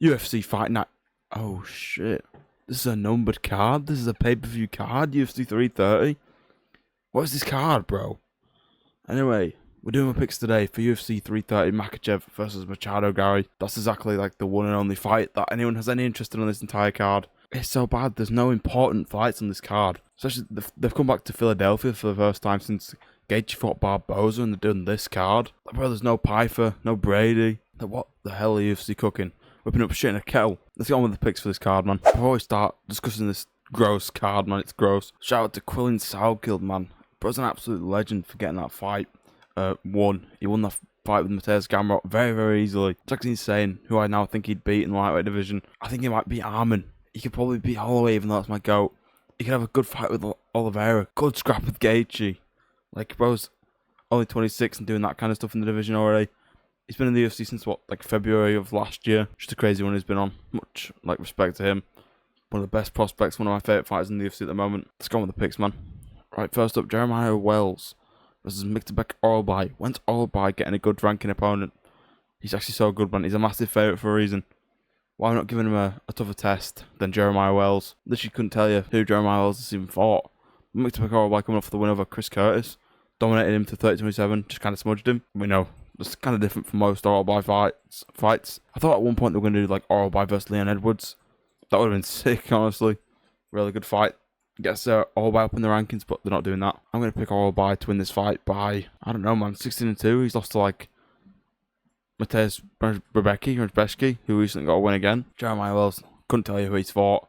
UFC Fight Night. Oh shit. This is a numbered card. This is a pay-per-view card. UFC 330. What is this card, bro? Anyway, we're doing my picks today for UFC 330 Makhachev versus Machado Gary. That's exactly like the one and only fight that anyone has any interest in on this entire card. It's so bad. There's no important fights on this card. Especially, they've come back to Philadelphia for the first time since Gaethje fought Barboza, and they're doing this card. Like, bro, there's no Pyfer, no Brady. Like, what the hell are UFC cooking? Whipping up shit in a kettle. Let's get on with the picks for this card, man. Before we start discussing this gross card, man, it's gross. Shout out to Quillen Sourkill, man. Bro's an absolute legend for getting that fight. He won that fight with Mateusz Gamrot very, very easily. It's actually insane who I now think he'd beat in the lightweight division. I think he might beat Arman. He could probably beat Holloway, even though that's my goat. He could have a good fight with Oliveira. Good scrap with Gaethje. Like, bro's only 26 and doing that kind of stuff in the division already. He's been in the UFC since, what, like February of last year. Just a crazy one he's been on. Much, like, respect to him. One of the best prospects, one of my favourite fighters in the UFC at the moment. Let's go on with the picks, man. Right, first up, Jeremiah Wells versus Miktabek Orolbai. When's Orolbai getting a good ranking opponent? He's actually so good, man. He's a massive favourite for a reason. Why not giving him a tougher test than Jeremiah Wells? Literally couldn't tell you who Jeremiah Wells has even fought. Miktabek Orolbai coming off the win over Chris Curtis. Dominated him to 30-27, just kind of smudged him. We know. It's kind of different from most Orolbai fights. I thought at one point they were going to do like Orolbai versus Leon Edwards. That would have been sick, honestly. Really good fight. Gets Orolbai up in the rankings, but they're not doing that. I'm going to pick Orolbai to win this fight by, I don't know, man, 16-2. He's lost to like Mateusz Rebecki, who recently got a win again. Jeremiah Wells, couldn't tell you who he's fought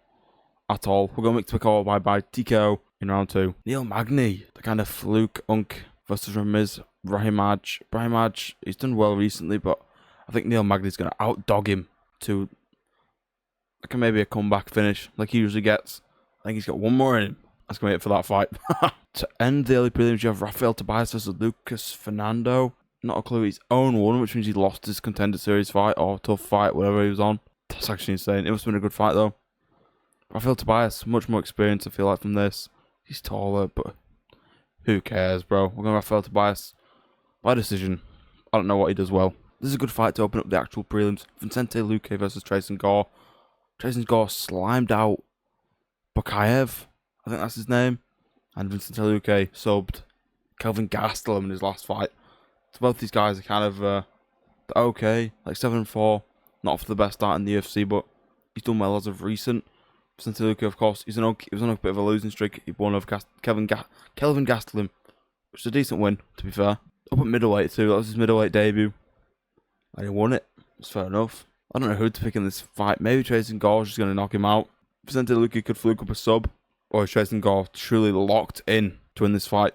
at all. We're going to pick Orolbai by TKO in round 2. Neil Magny, the kind of fluke unk versus Ramiz Brahimaj. Brahimaj, he's done well recently, but I think Neil Magny's going to outdog him to like maybe a comeback finish like he usually gets. I think he's got one more in him. That's going to be it for that fight. To end the early prelims, you have Rafael Tobias versus Lucas Fernando. Not a clue. He's 0-1, which means he lost his Contender Series fight or tough fight, whatever he was on. That's actually insane. It must have been a good fight, though. Rafael Tobias, much more experience, I feel like, from this. He's taller, but who cares, bro? We're going to Rafael Tobias by decision. I don't know what he does well. This is a good fight to open up the actual prelims. Vincente Luque versus Trayson Gore. Trayson Gore slimed out Makhachev, I think that's his name, and Vincente Luque subbed Kelvin Gastelum in his last fight. So both these guys are kind of okay, like 7-4, not off to the best start in the UFC, but he's done well as of recent. Vincente Luque, of course, he was on a bit of a losing streak. He won over Kelvin Gastelum, which is a decent win, to be fair. Up at middleweight too, that was his middleweight debut, and he won it. It's fair enough. I don't know who to pick in this fight. Maybe Trayson Gore's just going to knock him out. Vincente Luque could fluke up a sub, or is Trayson Gore truly locked in to win this fight?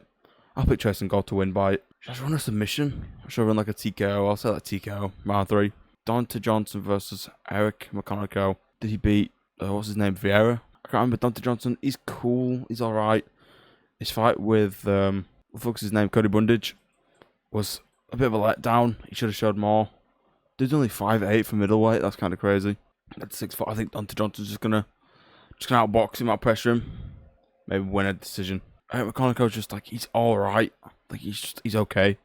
I'll pick Trayson Gore to win by, should I run a submission? Or should I run like a TKO? I'll say like TKO, round 3. Deontay Johnson versus Eric McConaughey. Did he beat, what's his name, Vieira? I can't remember. Deontay Johnson, he's cool, he's alright. His fight with, what the fuck's his name, Cody Bundage, was a bit of a letdown. He should have showed more. Dude's only 5'8" for middleweight, that's kind of crazy. At 6'4", I think Deontay Johnson's just gonna outbox him, outpressure him, maybe win a decision. Eric McConaughey's just like, he's alright. Like, he's okay.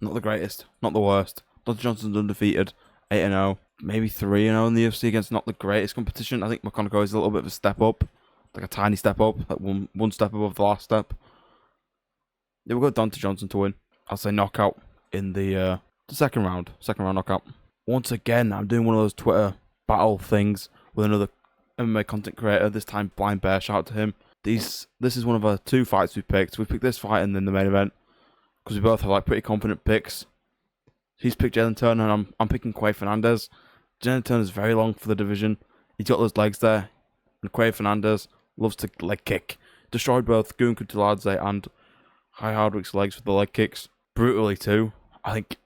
Not the greatest, not the worst. Deontay Johnson's undefeated, 8-0, maybe 3-0 in the UFC against not the greatest competition. I think McConaughey is a little bit of a step up, like a tiny step up, like one step above the last step. Yeah, we'll go Deontay Johnson to win. I'll say knockout in the second round knockout. Once again, I'm doing one of those Twitter battle things with another MMA content creator, this time Blind Bear, shout out to him. This is one of our 2 fights we picked. We picked this fight and then the main event, because we both have like pretty confident picks. He's picked Jalen Turner and I'm picking Quay Fernandez. Jalen Turner's very long for the division. He's got those legs there. And Quay Fernandez loves to leg kick. Destroyed both Gun Kutaladze and High Hardwick's legs with the leg kicks. Brutally too. I think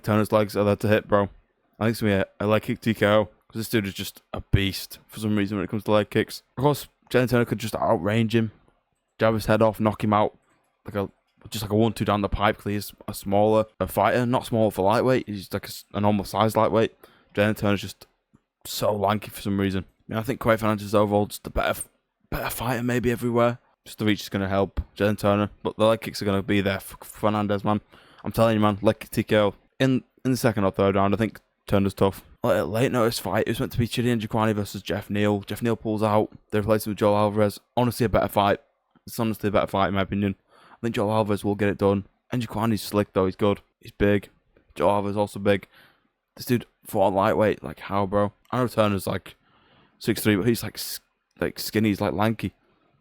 Turner's legs are there to hit, bro. I think it's going to be a leg kick TKO. Because this dude is just a beast for some reason when it comes to leg kicks. Of course, Jalen Turner could just outrange him, jab his head off, knock him out, like a 1-2 down the pipe. Because he's a smaller fighter, not small for lightweight. He's like a normal size lightweight. Jalen Turner's just so lanky for some reason. I mean, I think Quay Fernandez is overall just a better fighter maybe everywhere. Just the reach is going to help Jalen Turner, but the leg kicks are going to be there for Fernandez, man. I'm telling you, man, leg kick TKO in the second or third round. I think Turner's tough. like a late notice fight. It was meant to be Chidi Njokuani versus Jeff Neal. Jeff Neal pulls out. They replace him with Joel Alvarez. Honestly, a better fight. It's honestly a better fight in my opinion. I think Joel Alvarez will get it done. Njokuani's slick though. He's good. He's big. Joel Alvarez also big. This dude fought lightweight. Like how, bro? I know Turner's like 6'3", but he's like skinny. He's like lanky.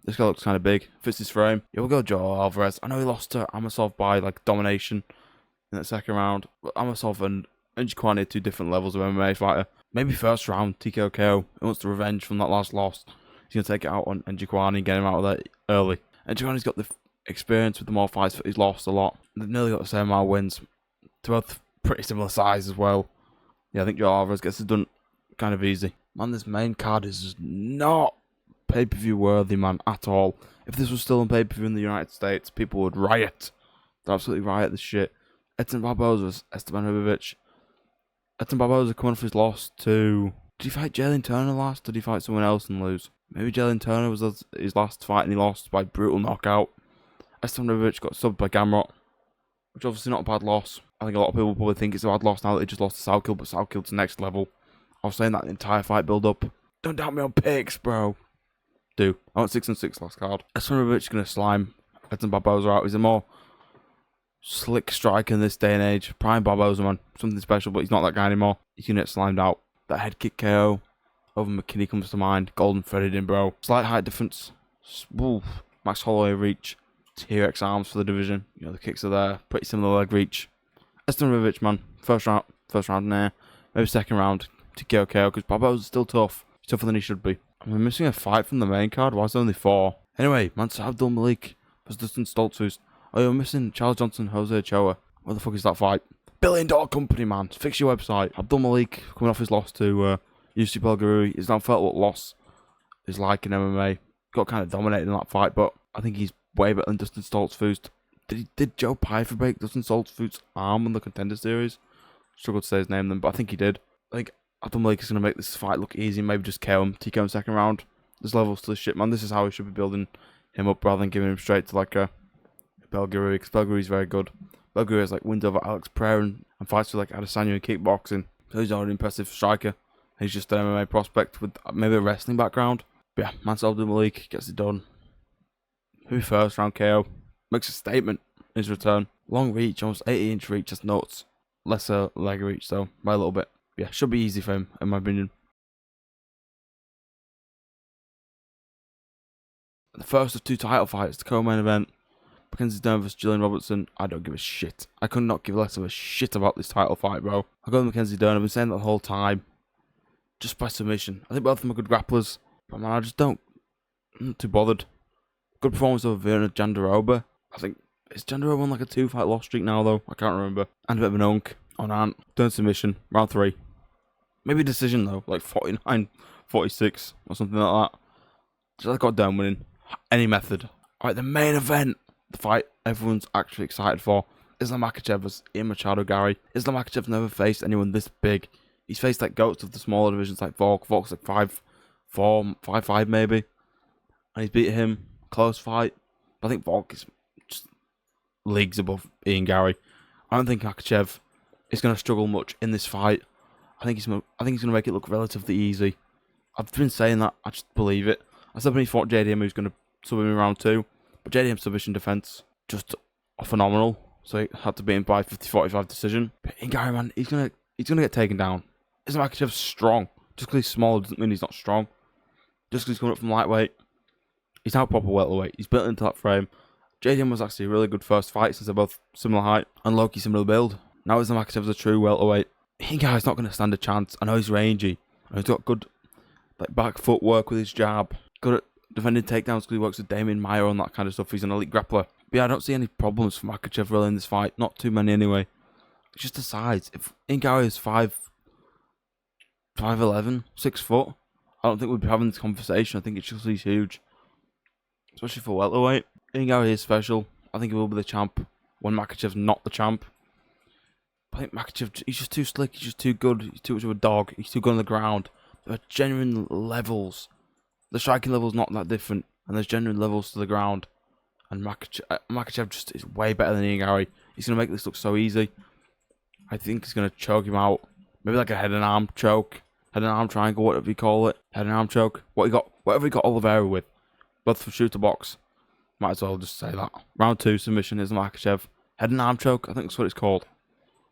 This guy looks kind of big. Fits his frame. Yeah, we'll go Joel Alvarez. I know he lost to Amasov by like domination in that second round. But Amasov and Njokuani are two different levels of MMA fighter. Maybe first round TKO KO. He wants the revenge from that last loss. He's gonna take it out on Njokuani and get him out of there early. Njokuani's got the experience with the more fights, but he's lost a lot. They've nearly got the same amount of wins. They're both pretty similar size as well. Yeah, I think Joel Alvarez gets it done kind of easy. Man, this main card is just not pay-per-view worthy, man, at all. If this was still on pay-per-view in the United States, people would riot. They'd absolutely riot this shit. Edson Barboza versus Esteban Ribovic. Edson Barboza coming off his loss to... Did he fight Jalen Turner last? Did he fight someone else and lose? Maybe Jalen Turner was his last fight and he lost by brutal knockout. Esteban Ribovic got subbed by Gamrot, which obviously not a bad loss. I think a lot of people probably think it's a bad loss now that he just lost to Soundkill, but Soundkill's next level. I was saying that the entire fight build-up. Don't doubt me on picks, bro. I went 6-6 last card. Esteban Ribovic is going to slime Edson Barboza out. He's a more slick striker in this day and age. Prime Barboza, man. Something special, but he's not that guy anymore. He's going to get slimed out. That head kick KO over McKinney comes to mind. Golden threaded in, bro. Slight height difference. Woof. Max Holloway reach. T-Rex arms for the division. You know, the kicks are there. Pretty similar leg reach. Esteban Ribovic, man. First round, nah. Maybe second round. TKO KO, because Barboza's still tough. He's tougher than he should be. Am I missing a fight from the main card? Why is there only 4? Anyway, Mansour Abdul Malik versus Dustin Stoltzfus. Oh, you're missing Charles Johnson, Jose Ochoa. What the fuck is that fight? $1 billion company, man. Fix your website. Abdul Malik, coming off his loss to UFC Belgarui. He's now felt what loss is like in MMA. Got kind of dominated in that fight, but I think he's way better than Dustin Stoltzfus. Did Joe Pyfer break Dustin Stoltzfus' arm in the Contender Series? Struggled to say his name then, but I think he did. I think Abdul Malik is going to make this fight look easy, maybe just KO him, TKO him second round. There's levels to this shit, man. This is how we should be building him up rather than giving him straight to like a Belgarui, because Belgarui's very good. Belgarui has like wins over Alex Pereira and fights with like Adesanya in kickboxing. So he's already an impressive striker. He's just an MMA prospect with maybe a wrestling background. But yeah, Mansour Abdul Malik gets it done. Maybe first round KO. Makes a statement in his return. Long reach, almost 80-inch reach, that's nuts. Lesser leg reach though, by a little bit. Yeah, should be easy for him, in my opinion. The first of 2 title fights, the co-main event. Mackenzie Dern vs Gillian Robertson. I don't give a shit. I could not give less of a shit about this title fight, bro. I go with Mackenzie Dern. I've been saying that the whole time. Just by submission. I think both of them are good grapplers. But man, I'm not too bothered. Good performance over Virna Jandiroba. I think, is Jandiroba on like a 2-fight loss streak now though? I can't remember. And a bit of an unk on Ant. Dern submission. Round 3. Maybe a decision though. Like 49-46 or something like that. Just I got Dern winning. Any method. Alright, the main event. The fight everyone's actually excited for. Islam Makhachev vs Ian Machado Gary. Islam Makhachev's never faced anyone this big. He's faced like goats of the smaller divisions like Volk. Volk's like 5'4", 5'5" maybe. And he's beat him. Close fight. But I think Volk is just leagues above Ian Gary. I don't think Makhachev is going to struggle much in this fight. I think he's going to make it look relatively easy. I've been saying that. I just believe it. I said when he fought JDM, he was going to sub him in round 2. But JDM's submission defense, just phenomenal. So he had to beat him by 50-45 decision. But Ian Gary, man, he's gonna get taken down. Isn't Makhachev strong? Just because he's small doesn't mean he's not strong. Just because he's coming up from lightweight. He's now proper welterweight. He's built into that frame. JDM was actually a really good first fight since they're both similar height. And Loki similar build. Now Islam Makhachev's a true welterweight. Ian Gary's not going to stand a chance. I know he's rangy. And he's got good like back footwork with his jab. Good at defending takedowns because he works with Damien Maia and that kind of stuff. He's an elite grappler. But yeah, I don't see any problems for Makhachev really in this fight. Not too many anyway. It's just the size. If Ian Gary is 5'11", 6 foot, I don't think we'd be having this conversation. I think it's just he's huge. Especially for welterweight. Ian Gary is special. I think he will be the champ when Makhachev's not the champ. I think Makhachev, he's just too slick. He's just too good. He's too much of a dog. He's too good on the ground. There are genuine levels. The striking level's not that different. And there's genuine levels to the ground. And Makhachev just is way better than Ian Gary. He's going to make this look so easy. I think he's going to choke him out. Maybe like a head and arm choke, head and arm triangle, whatever you call it. Head and arm choke. Whatever he got Oliveira with. Both for shooter box. Might as well just say that. Round 2 submission is Makhachev. Head and arm choke, I think that's what it's called.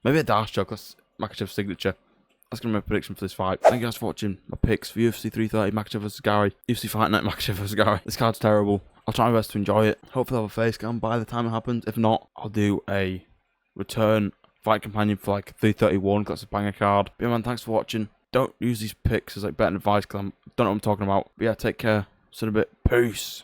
Maybe a dash choke, that's Makhachev's signature. That's going to be my prediction for this fight. Thank you guys for watching my picks for UFC 330, Makhachev vs Gary. UFC Fight Night, Makhachev vs Gary. This card's terrible. I'll try my best to enjoy it. Hopefully I'll have a face cam by the time it happens. If not, I'll do a return fight companion for like 331, because that's a banger card. But yeah, man, thanks for watching. Don't use these picks as like betting advice, because I don't know what I'm talking about. But yeah, take care. See you in a bit. Peace.